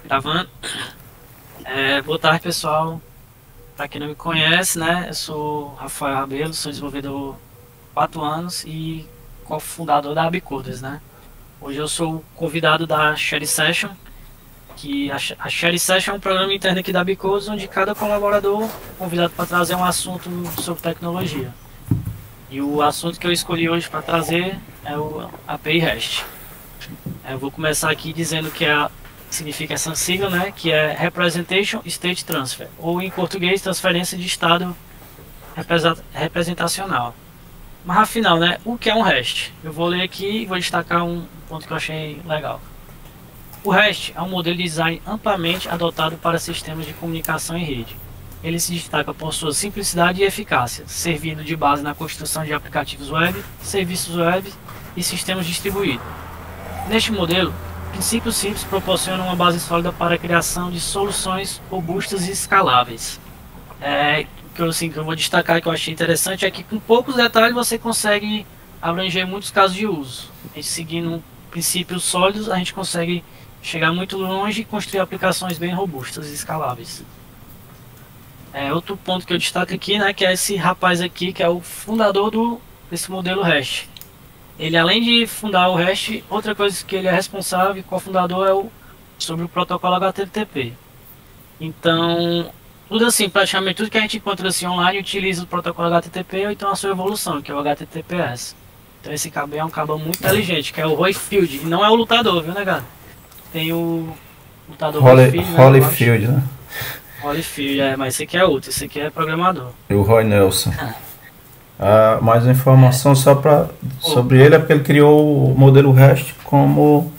Gravando. Boa tarde, pessoal. Para quem não me conhece, né? Eu sou Rafael Rabelo, sou desenvolvedor há 4 anos e cofundador da Abcoders, né? Hoje eu sou o convidado da Share Session, que a Share Session é um programa interno aqui da Abcoders, onde cada colaborador é convidado para trazer um assunto sobre tecnologia. E o assunto que eu escolhi hoje para trazer é o API REST. Eu vou começar aqui dizendo que significa essa sigla, né, que é Representation State Transfer, ou em português, transferência de estado representacional. Mas afinal, né, o que é um REST? Eu vou ler aqui e vou destacar um ponto que eu achei legal. O REST é um modelo de design amplamente adotado para sistemas de comunicação em rede. Ele se destaca por sua simplicidade e eficácia, servindo de base na construção de aplicativos web, serviços web e sistemas distribuídos. Neste modelo, princípios simples proporcionam uma base sólida para a criação de soluções robustas e escaláveis. Que eu vou destacar, que eu achei interessante, é que com poucos detalhes você consegue abranger muitos casos de uso. A gente, seguindo princípios sólidos, a gente consegue chegar muito longe e construir aplicações bem robustas e escaláveis. Outro ponto que eu destaco aqui, né, que é esse rapaz aqui, que é o fundador desse modelo REST. Ele, além de fundar o REST, outra coisa que ele é responsável, cofundador, sobre o protocolo HTTP. Então, tudo assim, praticamente tudo que a gente encontra assim online utiliza o protocolo HTTP ou então a sua evolução, que é o HTTPS. Então esse cabo é um cabo muito inteligente, que é o Holyfield, e não é o lutador, viu, negado? Tem o lutador Holyfield, né? Holyfield, mas esse aqui é outro, esse aqui é programador. E o Roy Nelson. Mais uma informação sobre ele é porque ele criou o modelo REST como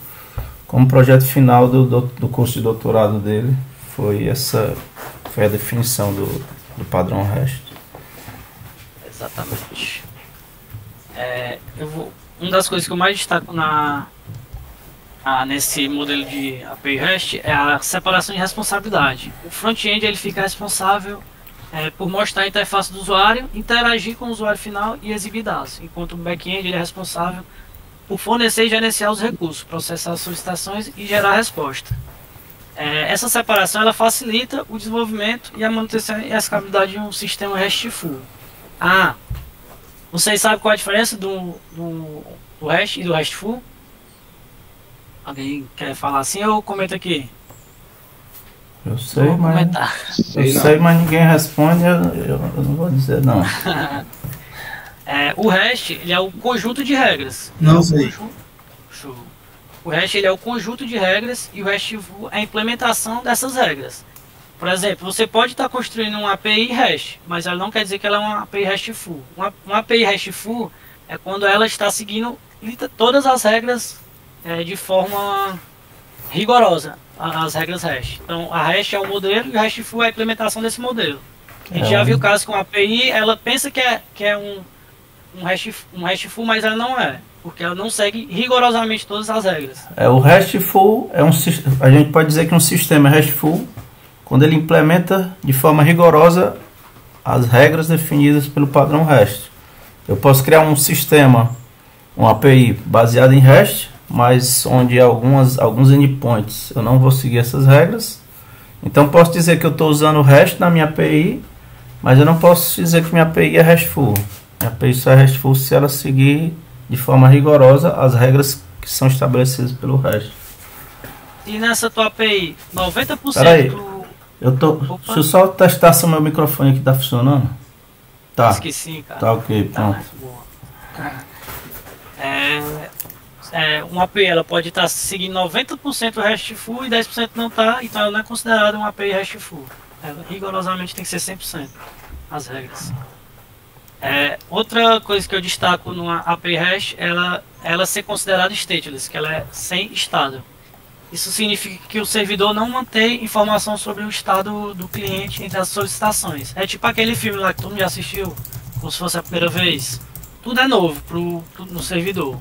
projeto final do curso de doutorado dele. Foi a definição do padrão REST. Exatamente. Uma das coisas que eu mais destaco nesse modelo de API REST é a separação de responsabilidade. O front-end ele fica responsável por mostrar a interface do usuário, interagir com o usuário final e exibir dados, enquanto o back-end ele é responsável por fornecer e gerenciar os recursos, processar as solicitações e gerar a resposta. Essa separação ela facilita o desenvolvimento e a manutenção e a escalabilidade de um sistema RESTful. Vocês sabem qual é a diferença do REST e do RESTful? Alguém quer falar assim ou comenta aqui? Eu sei, mas ninguém responde, eu não vou dizer não. O REST ele é o conjunto de regras. Não sei. O REST ele é o conjunto de regras e o RESTful é a implementação dessas regras. Por exemplo, você pode estar construindo uma API REST, mas ela não quer dizer que ela é uma API RESTful. Uma API RESTful é quando ela está seguindo todas as regras de forma rigorosa, as regras REST. Então, a REST é o modelo e o RESTful é a implementação desse modelo. A gente já viu casos com a API, ela pensa que é um RESTful, mas ela não é, porque ela não segue rigorosamente todas as regras. O RESTful a gente pode dizer que um sistema RESTful quando ele implementa de forma rigorosa as regras definidas pelo padrão REST. Eu posso criar um sistema, uma API baseada em REST, mas onde alguns endpoints eu não vou seguir essas regras. Então posso dizer que eu estou usando o REST na minha API, mas eu não posso dizer que minha API é RESTful. Minha API só é RESTful se ela seguir de forma rigorosa as regras que são estabelecidas pelo REST. E nessa tua API, 90% Peraí, deixa eu só testar se o meu microfone aqui está funcionando. Tá. Acho que sim, cara. Tá ok, pronto. Uma API ela pode estar seguindo 90% RESTful e 10% não está, então ela não é considerada uma API RESTful. Ela rigorosamente tem que ser 100% as regras. Outra coisa que eu destaco numa API REST ela ser considerada stateless, que ela é sem estado. Isso significa que o servidor não mantém informação sobre o estado do cliente entre as solicitações. É tipo aquele filme lá que todo mundo já assistiu, como se fosse a primeira vez. Tudo é novo no servidor.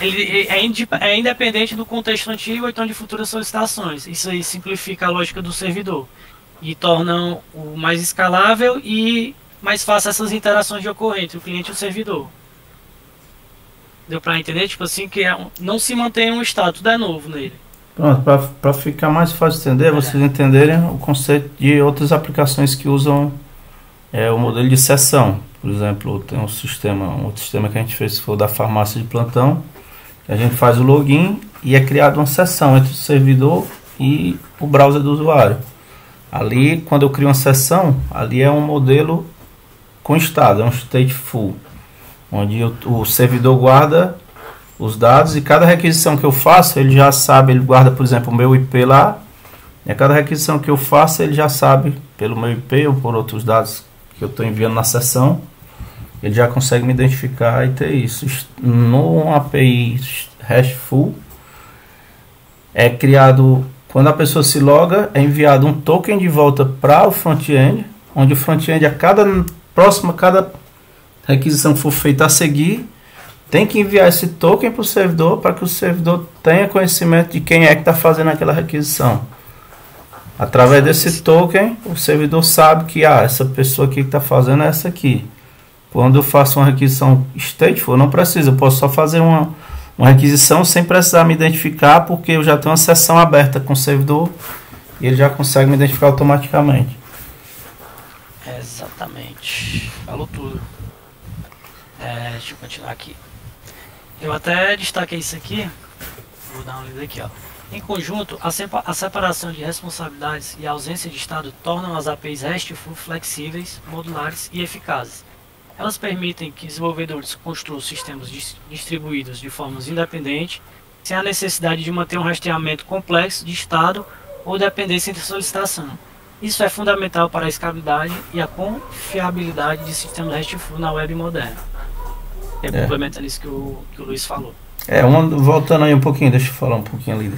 Ele é independente do contexto antigo ou então de futuras solicitações. Isso aí simplifica a lógica do servidor e torna o mais escalável e mais fácil essas interações de ocorrer entre o cliente e o servidor. Deu pra entender? Tipo assim, que não se mantém um estado, tudo é novo nele. Pronto, para ficar mais fácil de entender, vocês entenderem o conceito de outras aplicações que usam o modelo de sessão. Por exemplo, tem um outro sistema que a gente fez, que foi o da farmácia de plantão. A gente faz o login e é criada uma sessão entre o servidor e o browser do usuário. Ali, quando eu crio uma sessão, ali é um modelo com estado, é um stateful, onde o servidor guarda os dados e cada requisição que eu faço, ele já sabe, ele guarda, por exemplo, o meu IP lá, e a cada requisição que eu faço, ele já sabe, pelo meu IP ou por outros dados que eu estou enviando na sessão, ele já consegue me identificar e ter isso. No API RESTful, é criado, quando a pessoa se loga, é enviado um token de volta para o front-end, onde o front-end, cada requisição que for feita a seguir, tem que enviar esse token para o servidor, para que o servidor tenha conhecimento de quem é que está fazendo aquela requisição. Através desse token, o servidor sabe que essa pessoa aqui que está fazendo é essa aqui. Quando eu faço uma requisição stateful, eu não preciso, eu posso só fazer uma requisição sem precisar me identificar, porque eu já tenho uma sessão aberta com o servidor e ele já consegue me identificar automaticamente. Exatamente. Falou tudo. Deixa eu continuar aqui. Eu até destaquei isso aqui. Vou dar uma lida aqui, ó. Em conjunto, a separação de responsabilidades e a ausência de estado tornam as APIs RESTful flexíveis, modulares e eficazes. Elas permitem que desenvolvedores construam sistemas distribuídos de formas independentes, sem a necessidade de manter um rastreamento complexo de estado ou dependência entre solicitação. Isso é fundamental para a escalabilidade e a confiabilidade de sistemas RESTful na web moderna. Complementando isso que o Luiz falou. Voltando aí um pouquinho, deixa eu falar um pouquinho ali.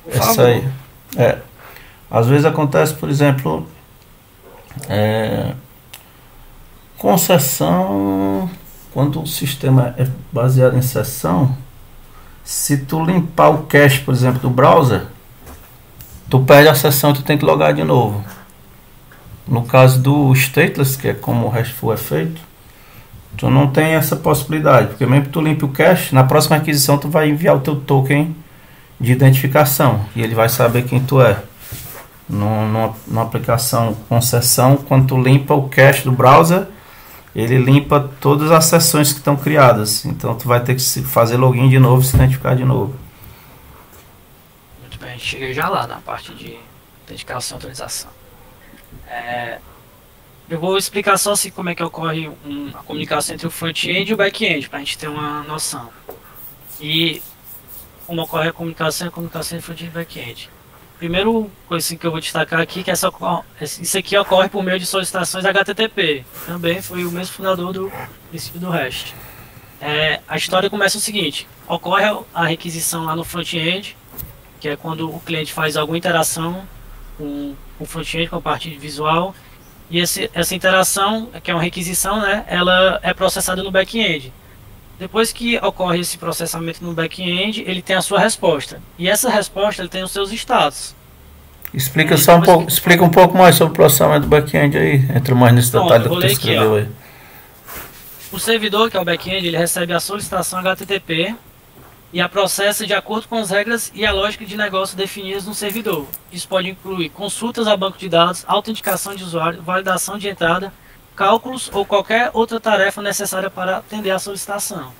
Essa aí. Às vezes acontece, por exemplo, com sessão, quando o sistema é baseado em sessão, se tu limpar o cache, por exemplo, do browser, tu perde a sessão e tu tem que logar de novo. No caso do stateless, que é como o RESTful é feito, tu não tem essa possibilidade, porque mesmo que tu limpe o cache, na próxima requisição tu vai enviar o teu token de identificação e ele vai saber quem tu é. Numa aplicação com sessão, quando tu limpa o cache do browser, ele limpa todas as sessões que estão criadas. Então tu vai ter que fazer login de novo e se identificar de novo. Muito bem, cheguei já lá na parte de identificação e autorização. Eu vou explicar só assim como é que ocorre a comunicação entre o front-end e o back-end, para a gente ter uma noção. E como ocorre a comunicação entre front-end e back-end. Primeiro coisa assim que eu vou destacar aqui, que isso aqui ocorre por meio de solicitações HTTP. Também foi o mesmo fundador do princípio do REST. A história começa o seguinte: ocorre a requisição lá no front-end, que é quando o cliente faz alguma interação com o front-end, com a parte visual, e essa interação, que é uma requisição, né, ela é processada no back-end. Depois que ocorre esse processamento no back-end, ele tem a sua resposta. E essa resposta ele tem os seus status. Explica um pouco mais sobre o processamento do back-end aí. Entra mais nesse detalhe que tu escreveu aí. O servidor, que é o back-end, ele recebe a solicitação HTTP e a processa de acordo com as regras e a lógica de negócio definidas no servidor. Isso pode incluir consultas a banco de dados, autenticação de usuário, validação de entrada, cálculos ou qualquer outra tarefa necessária para atender a solicitação.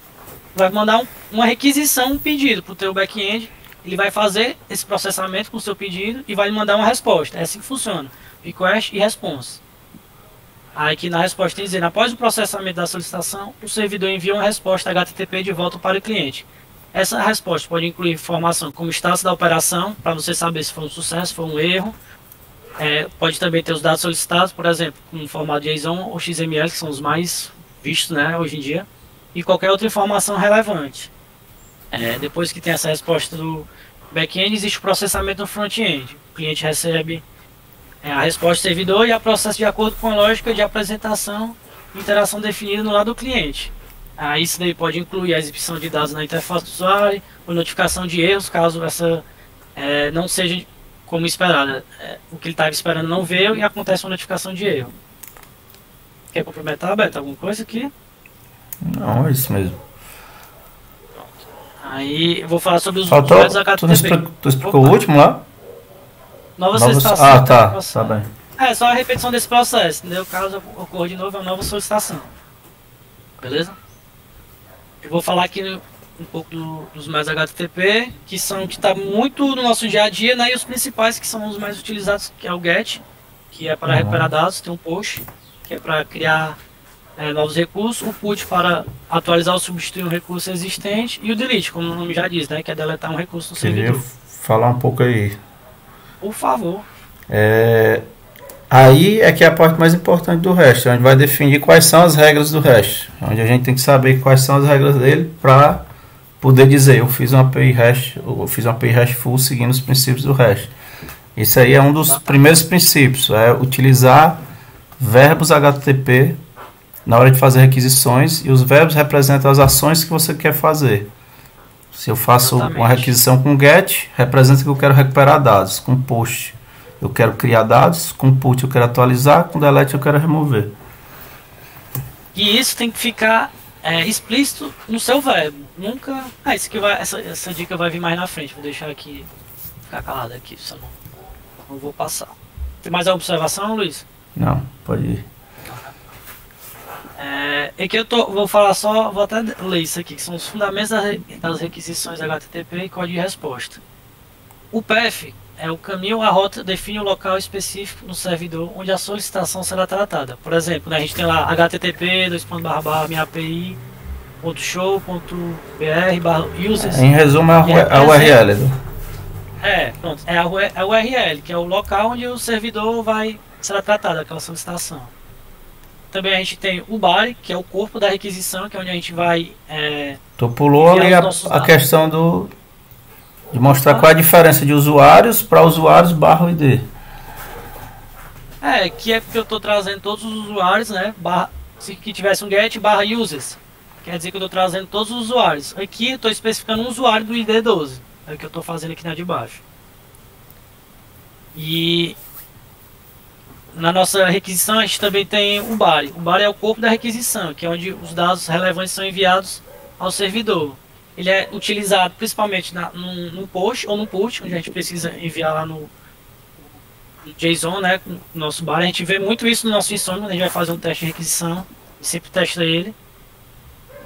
Vai mandar uma requisição, um pedido para o teu back-end, ele vai fazer esse processamento com o seu pedido e vai lhe mandar uma resposta. É assim que funciona, request e response. Aí que na resposta tem dizendo, após o processamento da solicitação, o servidor envia uma resposta HTTP de volta para o cliente. Essa resposta pode incluir informação como o status da operação, para você saber se foi um sucesso, se foi um erro. Pode também ter os dados solicitados, por exemplo, com formato JSON ou XML, que são os mais vistos, né, hoje em dia, e qualquer outra informação relevante. Depois que tem essa resposta do back-end, existe o processamento no front-end. O cliente recebe a resposta do servidor e a processa de acordo com a lógica de apresentação e interação definida no lado do cliente. Isso daí pode incluir a exibição de dados na interface do usuário, ou notificação de erros, caso essa não seja como esperada. O que ele estava esperando não veio e acontece uma notificação de erro. Quer complementar, Beto? Alguma coisa aqui? Não, é isso mesmo. Aí eu vou falar sobre os Faltou, métodos HTTP. tu explicou o último lá? Nova solicitação. Ah, tá bem. É, só a repetição desse processo, entendeu? Caso ocorra de novo, é uma nova solicitação. Beleza? Eu vou falar aqui um pouco dos métodos HTTP, que está muito no nosso dia a dia, né? E os principais, que são os mais utilizados, que é o GET, que é para recuperar dados, tem um POST, que é para criar novos recursos, o PUT para atualizar ou substituir um recurso existente, e o DELETE, como o nome já diz, né? Que é deletar um recurso no servidor. Falar um pouco aí. Por favor. Aí é que é a parte mais importante do REST, onde vai definir quais são as regras do REST, onde a gente tem que saber quais são as regras dele para poder dizer eu fiz uma API RESTful seguindo os princípios do REST. Isso aí é um dos primeiros princípios, é utilizar verbos HTTP na hora de fazer requisições, e os verbos representam as ações que você quer fazer. Se eu faço uma requisição com GET, representa que eu quero recuperar dados. Com POST eu quero criar dados, com PUT eu quero atualizar, com DELETE eu quero remover. E isso tem que ficar explícito no seu verbo. Nunca... essa dica vai vir mais na frente. Vou deixar aqui, ficar calado aqui, senão não vou passar. Tem mais alguma observação, Luiz? Não, pode ir. É que vou falar só, vou até ler isso aqui, que são os fundamentos das requisições HTTP e código de resposta. O PEF é o caminho, a rota define o local específico no servidor onde a solicitação será tratada. Por exemplo, né, a gente tem lá http://minhapi.show.br/users. Em resumo, é a URL. Pronto, é a URL, que é o local onde o servidor será tratado aquela solicitação. Também a gente tem o body, que é o corpo da requisição, que é onde a gente vai... Tu pulou ali a questão de mostrar qual é a diferença de usuários para usuários /ID. Que é porque eu estou trazendo todos os usuários, né? Se que tivesse um get /users. Quer dizer que eu estou trazendo todos os usuários. Aqui eu estou especificando um usuário do ID 12. É o que eu estou fazendo aqui na de baixo. E... na nossa requisição a gente também tem o body. O body é o corpo da requisição, que é onde os dados relevantes são enviados ao servidor. Ele é utilizado principalmente no POST ou no PUT, onde a gente precisa enviar lá no JSON, né, no nosso body. A gente vê muito isso no nosso insônia, quando a gente vai fazer um teste de requisição, sempre testa ele.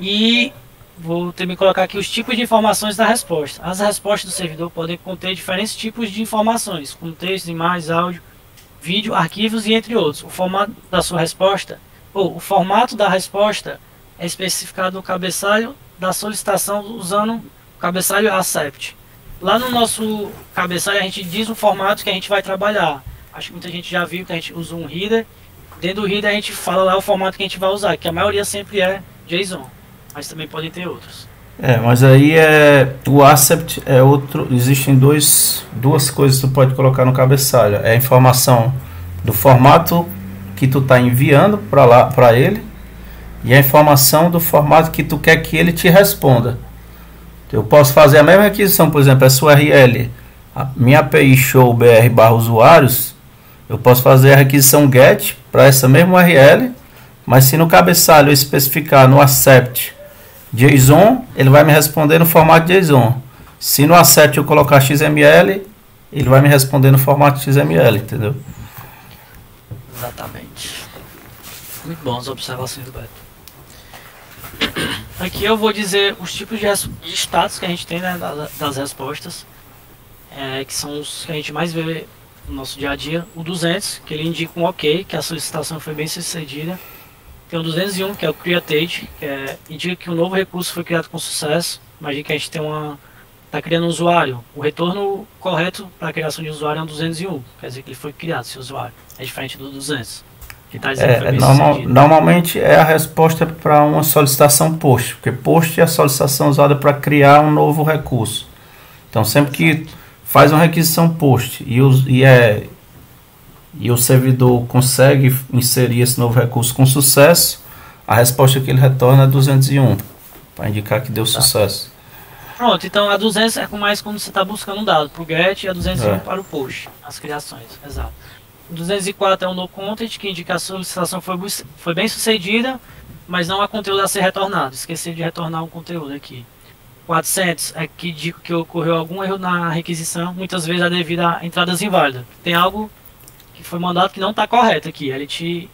E vou também colocar aqui os tipos de informações da resposta. As respostas do servidor podem conter diferentes tipos de informações, como texto, imagem, áudio, vídeo, arquivos e entre outros. O formato da sua resposta, o formato da resposta é especificado no cabeçalho da solicitação usando o cabeçalho accept. Lá no nosso cabeçalho a gente diz o formato que a gente vai trabalhar. Acho que muita gente já viu que a gente usa um header. Dentro do header a gente fala lá o formato que a gente vai usar, que a maioria sempre é JSON, mas também podem ter outros. Mas aí o accept é outro. Existem duas coisas que tu pode colocar no cabeçalho. É a informação do formato que tu está enviando para ele, e a informação do formato que tu quer que ele te responda. Eu posso fazer a mesma requisição, por exemplo, essa URL, minha API show br/usuários. Eu posso fazer a requisição get para essa mesma URL, mas se no cabeçalho eu especificar no accept JSON, ele vai me responder no formato JSON. Se no accept eu colocar XML, ele vai me responder no formato XML, entendeu? Exatamente. Muito bom as observações do Beto. Aqui eu vou dizer os tipos de status que a gente tem, né, das respostas, que são os que a gente mais vê no nosso dia a dia. O 200, que ele indica um ok, que a solicitação foi bem sucedida. Tem o 201, que é o created, que indica que um novo recurso foi criado com sucesso. Imagina que a gente está criando um usuário. O retorno correto para a criação de usuário é um 201, quer dizer que ele foi criado, esse usuário. É diferente do 200. Que tá dizendo que foi bem sucedido. Normalmente é a resposta para uma solicitação POST, porque POST é a solicitação usada para criar um novo recurso. Então sempre que faz uma requisição POST e o servidor consegue inserir esse novo recurso com sucesso, a resposta que ele retorna é 201, para indicar que deu sucesso. Pronto, então a 200 é mais quando você está buscando um dado para o GET, e a 201 para o POST, as criações, exato. O 204 é o no content, que indica que a solicitação foi bem sucedida, mas não há conteúdo a ser retornado. Esqueci de retornar um conteúdo aqui. 400 é que digo que ocorreu algum erro na requisição, muitas vezes é devido a entradas inválidas. Tem algo que foi mandado que não está correto aqui, ele te...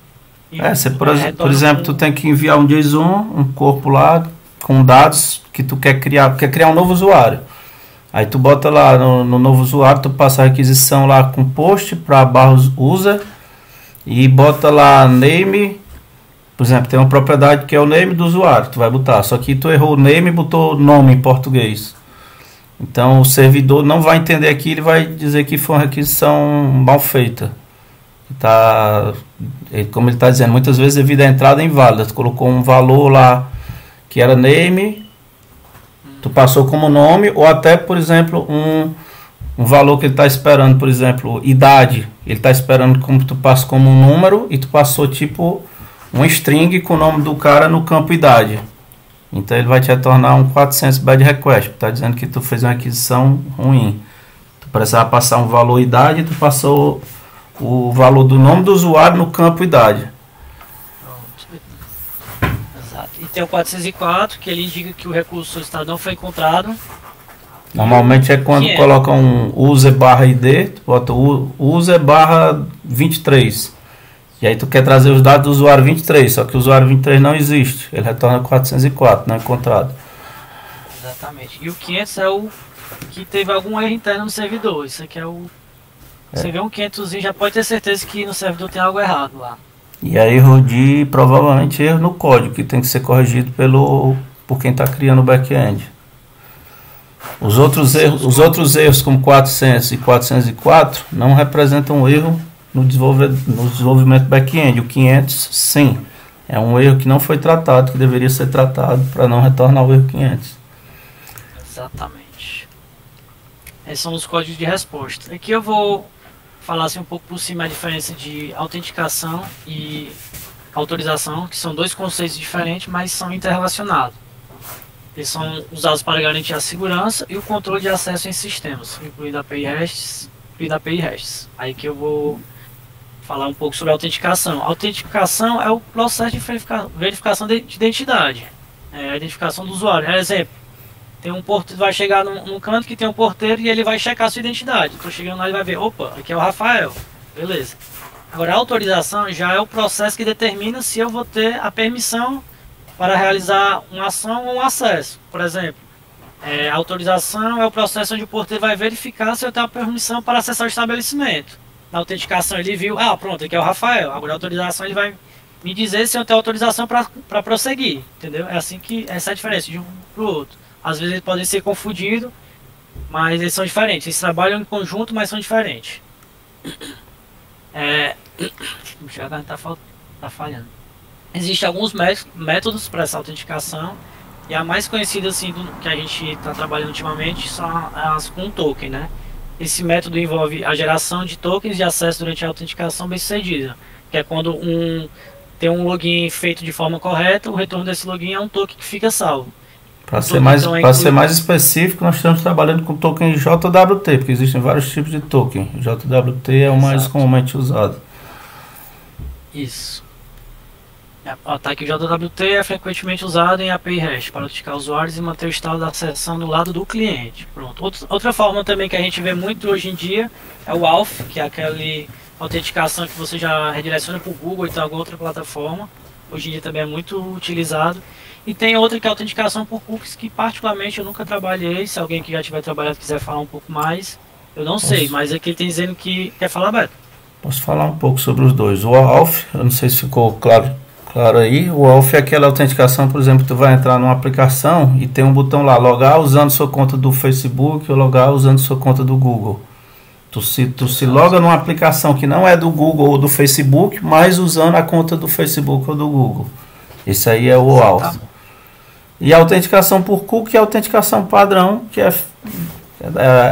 Você, por exemplo, tu tem que enviar um JSON, um corpo lá, com dados que tu quer criar um novo usuário. Aí tu bota lá no novo usuário, tu passa a requisição lá com post para barra user e bota lá name, por exemplo, tem uma propriedade que é o name do usuário, tu vai botar, só que tu errou o name e botou nome em português. Então o servidor não vai entender aqui, ele vai dizer que foi uma requisição mal feita. Como ele está dizendo, muitas vezes devido à entrada inválida, tu colocou um valor lá que era name, tu passou como nome, ou até, por exemplo, um valor que ele está esperando, por exemplo, idade, ele está esperando como tu passa como um número e tu passou tipo um string com o nome do cara no campo idade. Então ele vai te retornar um 400 bad request, está dizendo que tu fez uma aquisição ruim. Tu precisava passar um valor idade e tu passou o valor do nome do usuário no campo idade. Exato. E tem o 404, que ele indica que o recurso solicitado não foi encontrado. Normalmente é quando coloca um user barra ID, tu bota user barra 23. E aí tu quer trazer os dados do usuário 23, só que o usuário 23 não existe. Ele retorna 404, não encontrado. Exatamente. E o 500 é o que teve algum erro interno no servidor. Isso aqui é o... Você vê um 500 já pode ter certeza que no servidor tem algo errado lá. E aí provavelmente erro no código, que tem que ser corrigido por quem está criando o back-end. Os outros erros como 400 e 404 não representam erro no desenvolvimento back-end. O 500 sim, é um erro que não foi tratado, que deveria ser tratado para não retornar o erro 500. Exatamente. Esses são os códigos de resposta. Aqui eu vou falar assim, um pouco por cima a diferença de autenticação e autorização, que são dois conceitos diferentes, mas são interrelacionados. Eles são usados para garantir a segurança e o controle de acesso em sistemas, incluindo API RESTs. Aí que eu vou falar um pouco sobre a autenticação. A autenticação é o processo de verificação de identidade, a identificação do usuário. Exemplo, tem um porteiro, vai chegar num canto que tem um porteiro e ele vai checar a sua identidade. Estou chegando lá e vai ver, opa, aqui é o Rafael, beleza. Agora a autorização já é o processo que determina se eu vou ter a permissão para realizar uma ação ou um acesso. Por exemplo, a autorização é o processo onde o porteiro vai verificar se eu tenho a permissão para acessar o estabelecimento. Na autenticação ele viu, pronto, aqui é o Rafael. Agora a autorização ele vai me dizer se eu tenho autorização para prosseguir, entendeu? É assim que essa é a diferença de um para o outro. Às vezes eles podem ser confundidos, mas eles são diferentes. Eles trabalham em conjunto, mas são diferentes. Tá falhando. Existem alguns métodos para essa autenticação. E a mais conhecida assim, que a gente está trabalhando ultimamente são as com token, né? Esse método envolve a geração de tokens de acesso durante a autenticação bem-sucedida. Que é quando tem um login feito de forma correta, o retorno desse login é um token que fica salvo. Para ser mais específico, nós estamos trabalhando com token JWT, porque existem vários tipos de token. JWT é o mais comumente usado. Isso. Tá que o JWT é frequentemente usado em API REST para autenticar usuários e manter o estado da sessão do lado do cliente. Pronto. Outra forma também que a gente vê muito hoje em dia é o AUTH, que é aquela autenticação que você já redireciona para o Google ou então alguma outra plataforma. Hoje em dia também é muito utilizado. E tem outra que é a autenticação por cookies, que particularmente eu nunca trabalhei. Se alguém que já tiver trabalhado quiser falar um pouco mais, eu não sei, mas aqui ele tem dizendo que quer falar, Beto. Posso falar um pouco sobre os dois. O AUTH, eu não sei se ficou claro aí, o AUTH é aquela autenticação, por exemplo, tu vai entrar numa aplicação e tem um botão lá, logar usando sua conta do Facebook ou logar usando sua conta do Google. Tu se loga numa aplicação que não é do Google ou do Facebook, mas usando a conta do Facebook ou do Google. Esse aí é o AUTH. E a autenticação por cookie é a autenticação padrão, que é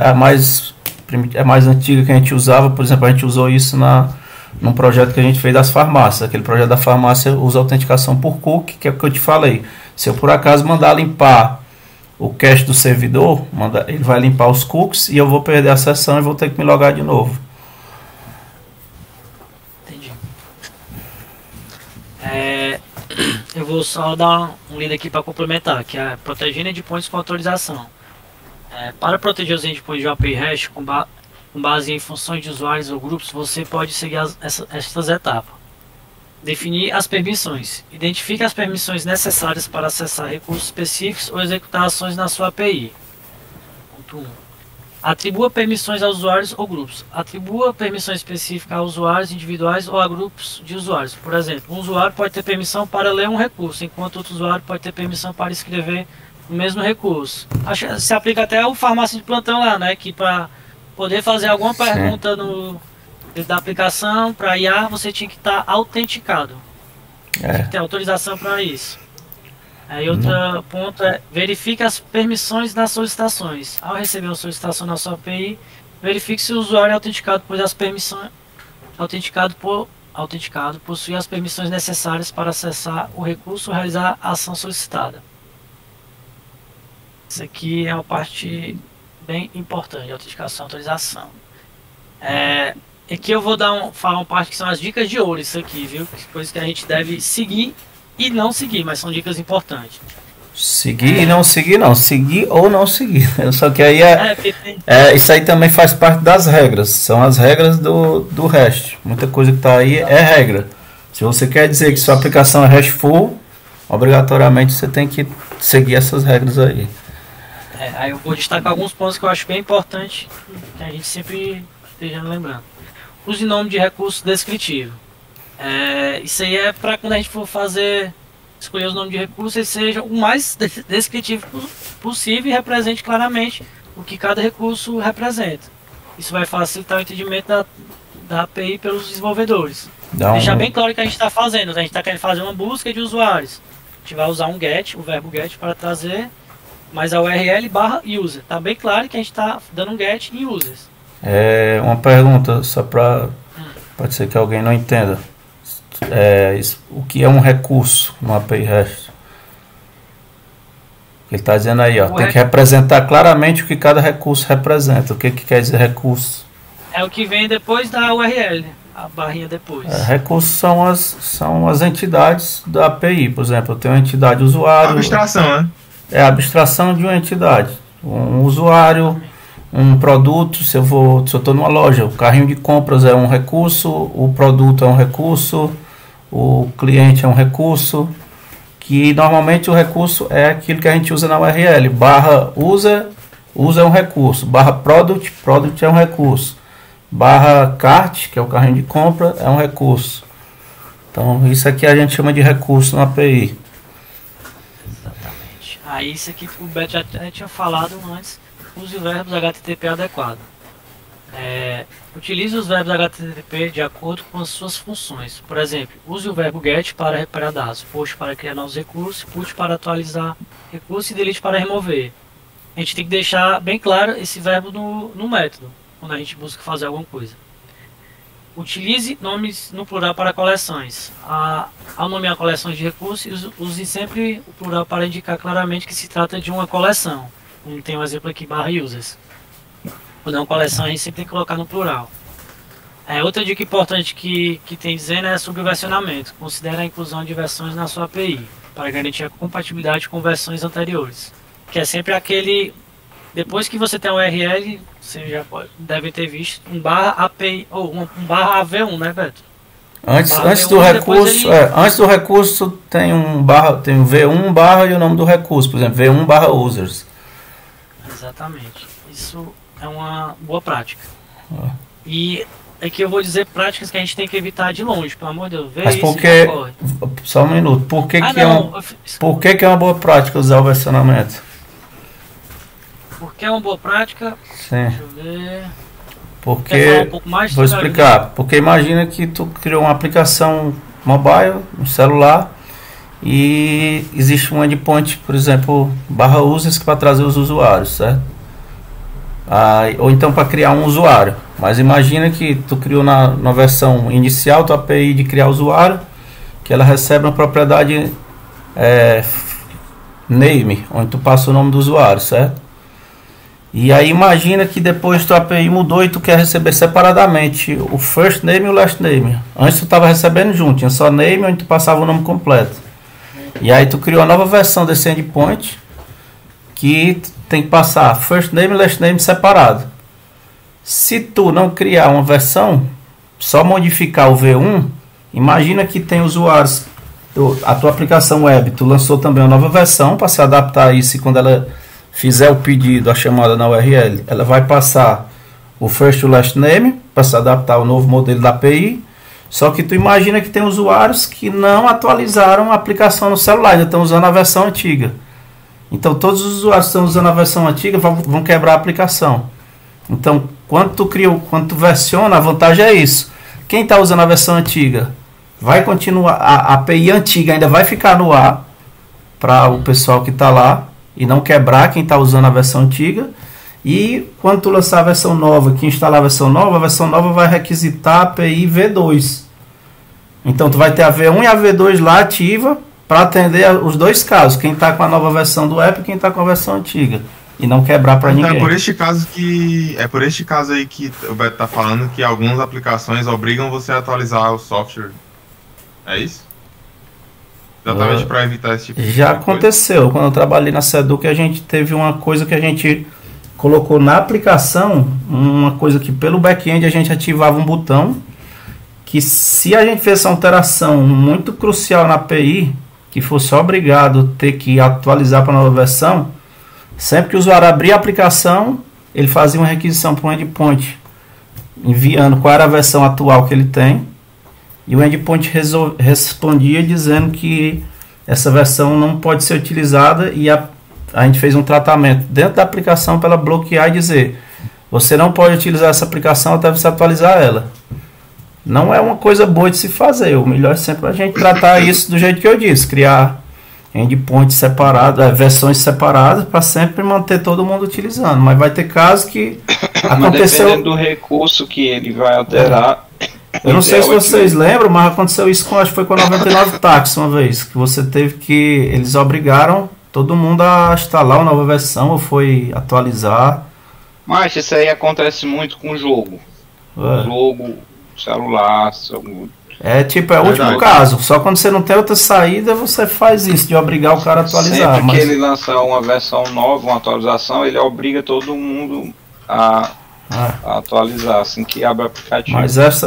a mais antiga que a gente usava. Por exemplo, a gente usou isso num projeto que a gente fez das farmácias. Aquele projeto da farmácia usa autenticação por cookie, que é o que eu te falei. Se eu por acaso mandar limpar o cache do servidor, ele vai limpar os cookies e eu vou perder a sessão e vou ter que me logar de novo. Entendi. Eu vou só dar um link aqui para complementar, que é protegendo endpoints com autorização. Para proteger os endpoints de uma API REST com base em funções de usuários ou grupos, você pode seguir estas etapas. Definir as permissões. Identifique as permissões necessárias para acessar recursos específicos ou executar ações na sua API. Ponto 1. Atribua permissões a usuários ou grupos. Atribua permissões específicas a usuários individuais ou a grupos de usuários. Por exemplo, um usuário pode ter permissão para ler um recurso, enquanto outro usuário pode ter permissão para escrever o mesmo recurso. Se aplica até ao farmácia de plantão lá, né? Que para poder fazer alguma pergunta da aplicação para IA, você tinha que estar autenticado. Tem que ter autorização para isso. Aí outro ponto é verifique as permissões das solicitações. Ao receber uma solicitação na sua API, verifique se o usuário é autenticado, pois as permissões autenticado possui as permissões necessárias para acessar o recurso ou realizar a ação solicitada. Isso aqui é uma parte bem importante, autenticação e autorização. Aqui eu vou falar uma parte que são as dicas de ouro, isso aqui, viu? Coisas que a gente deve seguir e não seguir, mas são dicas importantes. Seguir e não seguir, não. Seguir ou não seguir. Só que aí isso aí também faz parte das regras. São as regras do REST. Muita coisa que está aí é regra. Se você quer dizer que sua aplicação é RESTful, obrigatoriamente você tem que seguir essas regras aí. Aí eu vou destacar alguns pontos que eu acho bem importantes, que a gente sempre esteja lembrando. Use nome de recurso descritivo. Isso aí é para quando a gente for escolher os nomes de recursos, ele seja o mais descritivo possível e represente claramente o que cada recurso representa. Isso vai facilitar o entendimento da API pelos desenvolvedores. Deixar bem claro o que a gente está fazendo. A gente está querendo fazer uma busca de usuários. A gente vai usar um get, o verbo get, para trazer mais a URL /user. Está bem claro que a gente está dando um get em users. Uma pergunta, só para pode ser que alguém não entenda. O que é um recurso no API REST? Ele está dizendo aí, tem que representar claramente o que cada recurso representa. O que quer dizer recurso? É o que vem depois da URL, a barrinha depois. Recursos são as entidades da API. Por exemplo, eu tenho uma entidade usuário. Abstração, né? É a abstração de uma entidade. Um usuário, um produto. Se eu estou numa loja, o carrinho de compras é um recurso, o produto é um recurso, o cliente é um recurso, que normalmente o recurso é aquilo que a gente usa na URL. /user é um recurso. /product é um recurso. /cart, que é o carrinho de compra, é um recurso. Então isso aqui a gente chama de recurso na API. Exatamente. Aí isso aqui o Beto já tinha falado antes. Use verbos HTTP adequado. Utilize os verbos HTTP de acordo com as suas funções. Por exemplo, use o verbo get para recuperar dados, post para criar novos recursos, put para atualizar recursos e delete para remover. A gente tem que deixar bem claro esse verbo no método, quando a gente busca fazer alguma coisa. Utilize nomes no plural para coleções. Ao nomear coleções de recursos, use sempre o plural para indicar claramente que se trata de uma coleção. Como tem um exemplo aqui, /users. Quando é uma coleção, a gente sempre tem que colocar no plural. Outra dica importante que tem dizendo é sobre o versionamento. Considere a inclusão de versões na sua API, para garantir a compatibilidade com versões anteriores. Que é sempre aquele... Depois que você tem um URL, você já deve ter visto um /API, ou um /AV1, né, Beto? Antes do recurso, antes do recurso tem um V1 e o nome do recurso, por exemplo, V1 /users. Exatamente. Isso é uma boa prática. E aqui eu vou dizer práticas que a gente tem que evitar de longe, pelo amor de Deus. Mas só um minuto. Por que é uma boa prática usar o versionamento? Porque é uma boa prática? Sim. Deixa eu ver. Porque, quer falar um pouco mais? Vou explicar. Porque imagina que tu criou uma aplicação mobile, um celular, e existe um endpoint, por exemplo, /users para trazer os usuários, certo? Ou então para criar um usuário. Mas imagina que tu criou na versão inicial tua API de criar usuário, que ela recebe uma propriedade name, onde tu passa o nome do usuário, certo? E aí imagina que depois tua API mudou e tu quer receber separadamente o first name e o last name. Antes tu estava recebendo junto, tinha só name onde tu passava o nome completo. E aí tu criou a nova versão desse endpoint que tem que passar first name e last name separado. Se tu não criar uma versão, só modificar o V1, imagina que tem usuários, a tua aplicação web, tu lançou também uma nova versão para se adaptar a isso, e quando ela fizer o pedido, a chamada na URL, ela vai passar o first e o last name para se adaptar ao novo modelo da API. Só que tu imagina que tem usuários que não atualizaram a aplicação no celular, ainda estão usando a versão antiga. Então todos os usuários que estão usando a versão antiga vão quebrar a aplicação. Então quando tu versiona, a vantagem é isso. Quem está usando a versão antiga vai continuar, a API antiga ainda vai ficar no ar para o pessoal que está lá e não quebrar quem está usando a versão antiga. E quando tu lançar a versão nova, que instalar a versão nova vai requisitar a API V2. Então tu vai ter a V1 e a V2 lá ativa para atender os dois casos, quem está com a nova versão do app e quem está com a versão antiga, e não quebrar para ninguém. É por este caso aí que o Beto está falando que algumas aplicações obrigam você a atualizar o software. É isso? Exatamente para evitar esse tipo de Já coisa. aconteceu, quando eu trabalhei na Seduc, a gente teve uma coisa que a gente colocou na aplicação, uma coisa que pelo back-end a gente ativava um botão, que se a gente fez essa alteração muito crucial na API, que fosse obrigado ter que atualizar para a nova versão, sempre que o usuário abria a aplicação, ele fazia uma requisição para o endpoint, enviando qual era a versão atual que ele tem, e o endpoint respondia dizendo que essa versão não pode ser utilizada, e a gente fez um tratamento dentro da aplicação para ela bloquear e dizer: você não pode utilizar essa aplicação até você atualizar ela. Não é uma coisa boa de se fazer. O melhor é sempre a gente tratar isso do jeito que eu disse, criar endpoints separados, versões separadas, para sempre manter todo mundo utilizando. Mas vai ter casos que aconteceu. Dependendo do recurso que ele vai alterar. Eu não sei se vocês lembram, mas aconteceu isso acho que foi com a 99 Tax uma vez, que você teve que, eles obrigaram todo mundo a instalar uma nova versão ou foi atualizar. Mas isso aí acontece muito com o jogo. Jogo, celular. É tipo, é o último caso. Só quando você não tem outra saída, você faz isso, de obrigar o cara a atualizar. Sempre que ele lança uma versão nova, uma atualização, ele obriga todo mundo a atualizar assim que abre o aplicativo.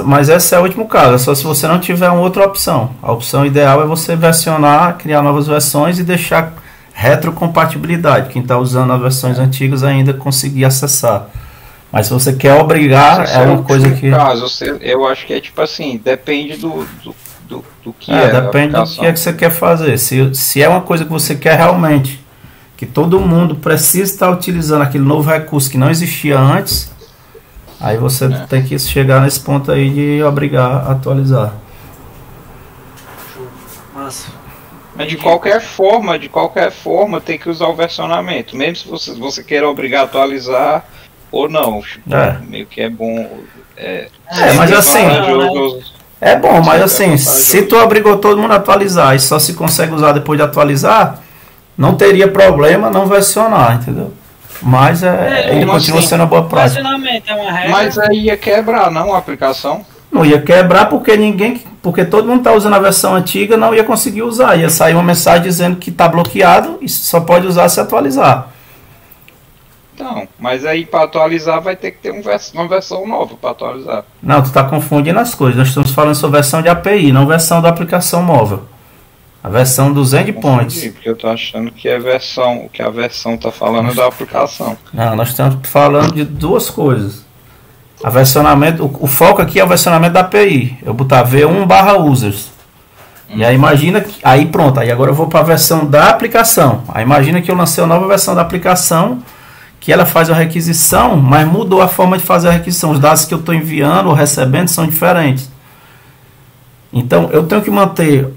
Mas esse é o último caso, é só se você não tiver uma outra opção. A opção ideal é você versionar, criar novas versões e deixar retrocompatibilidade. Quem está usando as versões antigas ainda conseguir acessar. Mas se você quer obrigar, é uma coisa que... Caso, eu acho que é tipo assim, depende do que depende do que é que você quer fazer. Se é uma coisa que você quer realmente, que todo mundo precisa estar utilizando aquele novo recurso que não existia antes, aí você tem que chegar nesse ponto aí de obrigar a atualizar. Massa. Mas de qualquer forma tem que usar o versionamento, mesmo se você queira obrigar a atualizar ou não. Meio que é bom. Mas assim, é bom, mas assim, se tu obrigou todo mundo a atualizar e só se consegue usar depois de atualizar, não teria problema não versionar, entendeu? Mas ele continua sendo uma boa prática. Versionamento é uma regra. Mas aí ia quebrar, não, a aplicação? Não ia quebrar porque todo mundo está usando a versão antiga, não ia conseguir usar. Ia sair uma mensagem dizendo que está bloqueado e só pode usar se atualizar. Não, mas aí para atualizar vai ter que ter uma versão nova para atualizar. Não, tu está confundindo as coisas. Nós estamos falando sobre versão de API, não versão da aplicação móvel. A versão dos endpoints. Porque eu tô achando que a versão tá falando da aplicação. Não, nós estamos falando de duas coisas. A versionamento, o foco aqui é o versionamento da API. Eu botar V1/users. E aí imagina que, aí pronto, aí agora eu vou para a versão da aplicação. Aí imagina que eu lancei uma nova versão da aplicação, que ela faz a requisição, mas mudou a forma de fazer a requisição. Os dados que eu estou enviando ou recebendo são diferentes. Então eu tenho que manter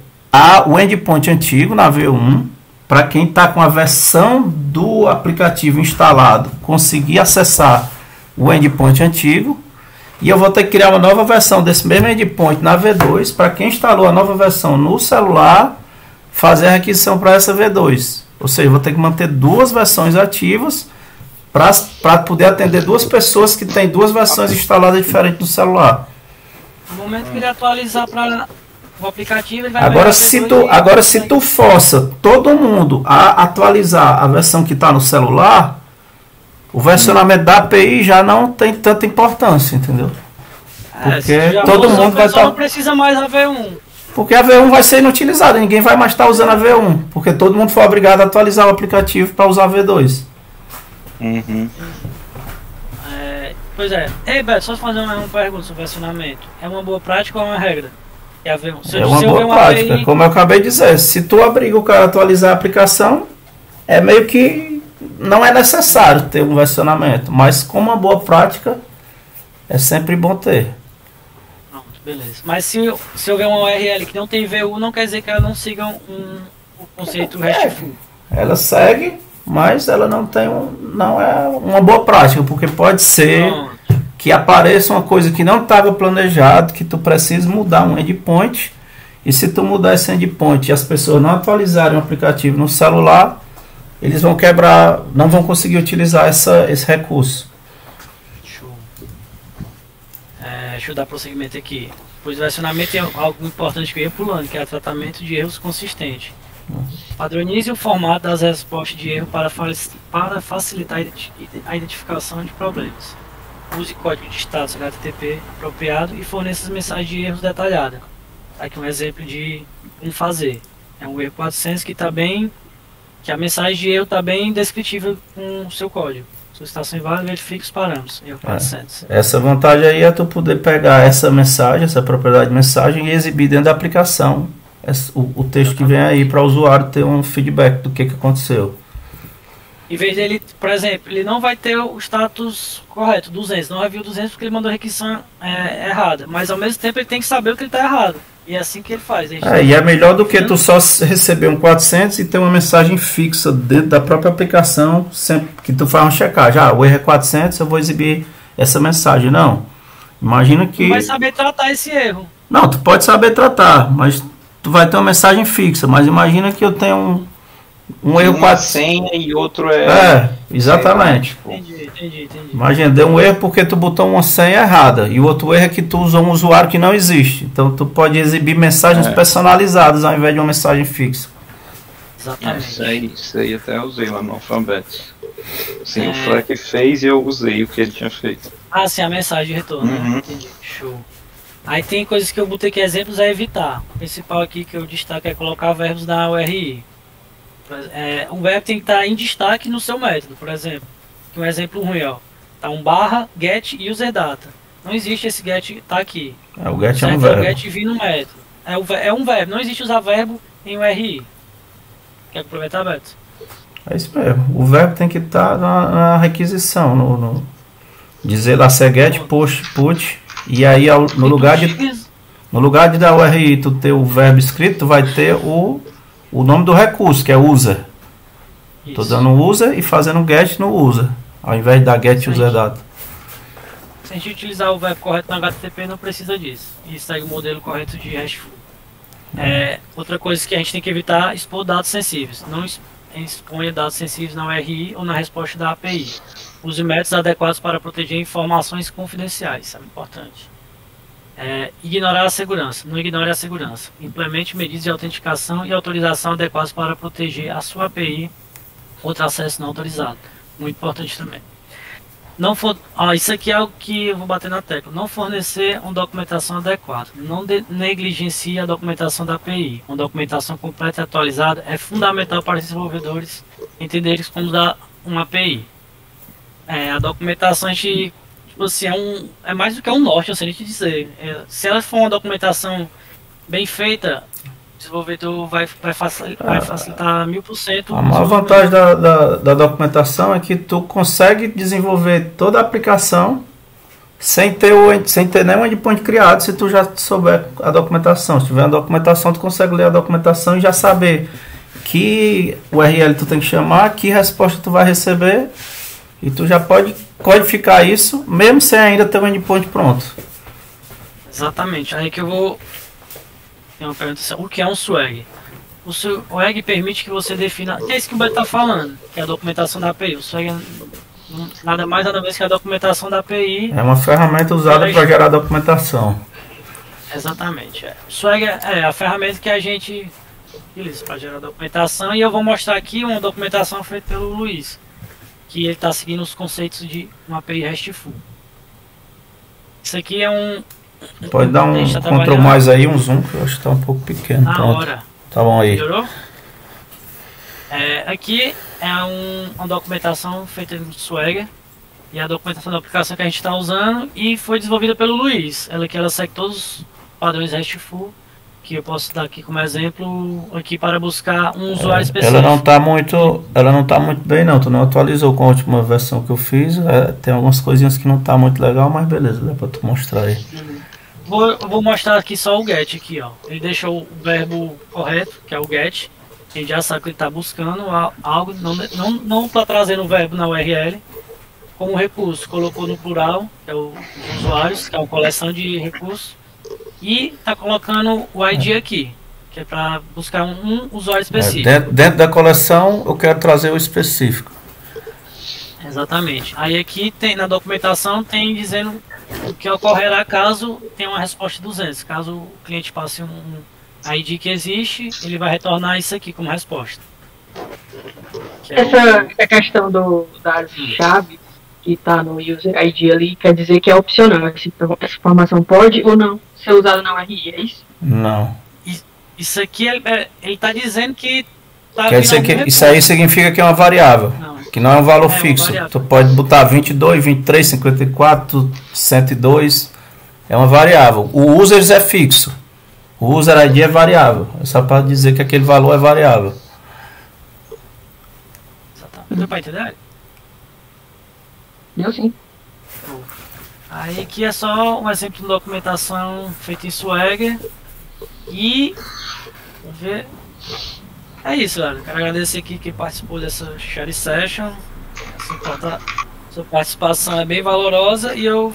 o endpoint antigo na V1, para quem está com a versão do aplicativo instalado conseguir acessar o endpoint antigo, e eu vou ter que criar uma nova versão desse mesmo endpoint na V2 para quem instalou a nova versão no celular fazer a requisição para essa V2. Ou seja, eu vou ter que manter duas versões ativas para poder atender duas pessoas que têm duas versões instaladas diferentes no celular. No momento que ele atualizar para o aplicativo ele vai Agora, ver se tu força todo mundo a atualizar a versão que está no celular, o versionamento da API já não tem tanta importância, entendeu? Porque todo mundo vai estar... não precisa mais a V1. Porque a V1 vai ser inutilizada, ninguém vai mais estar usando a V1, porque todo mundo foi obrigado a atualizar o aplicativo para usar a V2. Pois é. Ei, Beto, só fazer uma pergunta sobre versionamento. É uma boa prática ou é uma regra? É uma boa prática, API... como eu acabei de dizer. Se tu obriga o cara a atualizar a aplicação, é meio que não é necessário ter um versionamento, mas como uma boa prática, é sempre bom ter. Pronto, beleza. Mas se houver uma URL que não tem VU, não quer dizer que ela não siga o conceito RESTful. Ela segue, mas ela não é uma boa prática, porque pode ser que apareça uma coisa que não estava planejado, que tu precisa mudar um endpoint, e se tu mudar esse endpoint e as pessoas não atualizarem o aplicativo no celular, eles vão quebrar, não vão conseguir utilizar esse recurso. Show. Deixa eu dar prosseguimento aqui. Pois o versionamento é algo importante que eu ia pulando, que é o tratamento de erros consistente. Padronize o formato das respostas de erro para facilitar a identificação de problemas. Use código de status HTTP apropriado e forneça as mensagens de erros detalhadas. Aqui um exemplo de como fazer. É um erro 400 que a mensagem de erro está bem descritível com o seu código. Solicitação inválida, verifique os parâmetros. Erro 400. Essa vantagem aí é tu poder pegar essa mensagem, essa propriedade de mensagem e exibir dentro da aplicação o texto que vem aí para o usuário ter um feedback do que aconteceu. Em vez dele, por exemplo, ele não vai ter o status correto, 200, não vai vir o 200 porque ele mandou a requisição errada, mas ao mesmo tempo ele tem que saber o que ele está errado, e é assim que ele faz. E é melhor do que tu só receber um 400 e ter uma mensagem fixa dentro da própria aplicação, sempre que tu faz um checagem, o erro é 400, eu vou exibir essa mensagem. Não, imagina que... Tu vai saber tratar esse erro. Não, tu pode saber tratar, mas tu vai ter uma mensagem fixa, mas imagina que eu tenho um erro 400 senha e outro é... exatamente. Entendi. Imagina, deu um erro porque tu botou uma senha errada, e o outro erro é que tu usou um usuário que não existe. Então tu pode exibir mensagens personalizadas ao invés de uma mensagem fixa. Exatamente. Isso aí até usei lá no Alphabet. Sim, o Fleck fez e eu usei o que ele tinha feito. Sim, a mensagem de retorno, né? Entendi. Show. Aí tem coisas que eu botei aqui exemplos a evitar. O principal aqui que eu destaco é colocar verbos na URI. O verbo tem que estar em destaque no seu método, por exemplo. Um exemplo ruim, tá um barra get user data. Não existe esse get, tá aqui. O get é um verbo. O get vir no método. É um verbo, não existe usar verbo em URI. Quer complementar, Beto? É isso mesmo. O verbo tem que estar na requisição, dizer lá se é get, push, put, e aí no lugar de dar URI tu ter o verbo escrito, tu vai ter o nome do recurso, que é user. Estou dando user e fazendo get no user, ao invés de dar get user data. Se a gente utilizar o verbo correto no HTTP, não precisa disso. E segue o modelo correto de RESTful. Outra coisa que a gente tem que evitar é expor dados sensíveis. Não exponha dados sensíveis na URI ou na resposta da API. Use métodos adequados para proteger informações confidenciais. Isso é importante. Ignorar a segurança. Não ignore a segurança. Implemente medidas de autenticação e autorização adequadas para proteger a sua API outro acesso não autorizado. Muito importante também. Isso aqui é algo que eu vou bater na tecla. Não fornecer uma documentação adequada. Não negligencie a documentação da API. Uma documentação completa e atualizada é fundamental para os desenvolvedores entenderem como usar uma API. A documentação, a gente, tipo assim, é mais do que um norte, eu sei te dizer. Se ela for uma documentação bem feita, o desenvolvedor vai facilitar 1000%. A maior vantagem da documentação é que tu consegue desenvolver toda a aplicação sem ter nenhum endpoint criado, se tu já souber a documentação. Se tiver a documentação, tu consegue ler a documentação e já saber que URL tu tem que chamar, que resposta tu vai receber, e tu já pode codificar isso, mesmo sem ainda ter um endpoint pronto. Exatamente. Aí que eu vou... Tem uma pergunta assim, o que é um swag? O swag permite que você defina... É isso que o Beto está falando, que é a documentação da API. O swag é nada mais nada menos que a documentação da API. É uma ferramenta usada para gerar documentação. Exatamente. Swagger é a ferramenta que a gente utiliza para gerar documentação, e eu vou mostrar aqui uma documentação feita pelo Luiz, que ele está seguindo os conceitos de uma API RESTful. Isso aqui é um... Pode dar um Ctrl mais aí, um zoom, que eu acho que está um pouco pequeno. Na hora. Tá bom aí. Melhorou? Aqui é uma documentação feita no Swagger, e a documentação da aplicação que a gente está usando, e foi desenvolvida pelo Luiz. Ela segue todos os padrões RESTful, que eu posso dar aqui como exemplo aqui para buscar um usuário específico. Ela não tá muito bem não, tu não atualizou com a última versão que eu fiz, tem algumas coisinhas que não tá muito legal, mas beleza, dá para tu mostrar aí. Vou mostrar aqui só o get aqui, ó. Ele deixou o verbo correto, que é o get. A gente já sabe que ele está buscando algo, não está trazendo o verbo na URL. Como recurso, colocou no plural, que é os usuários, que é uma coleção de recursos. E está colocando o ID aqui, que é para buscar um usuário específico. Dentro da coleção eu quero trazer o específico. Exatamente. Aí aqui na documentação tem dizendo o que ocorrerá caso tenha uma resposta de 200. Caso o cliente passe um ID que existe, ele vai retornar isso aqui como resposta. Essa questão da chave que está no user ID ali, quer dizer que é opcional. Essa informação pode ou não ser usada na URI, é isso? Não. Isso aqui ele está dizendo que quer dizer que isso aí significa que é uma variável, que não é um valor fixo. Tu pode botar 22, 23, 54, 102, é uma variável. O users é fixo, o user ID é variável. É só para dizer que aquele valor é variável. Deu para entender? Deu sim. Aí aqui é só um exemplo de documentação feita em Swagger. E vamos ver. É isso, galera. Quero agradecer aqui quem participou dessa share session. Sua participação é bem valorosa e eu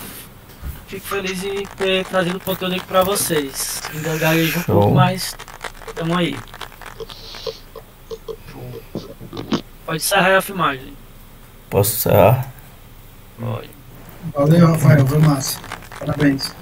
fico feliz em ter trazido o conteúdo aqui para vocês. Ainda gaguejo um pouco, mas estamos aí. Pode encerrar a filmagem. Posso encerrar? Pode. Valeu, Rafael. Foi massa. Parabéns.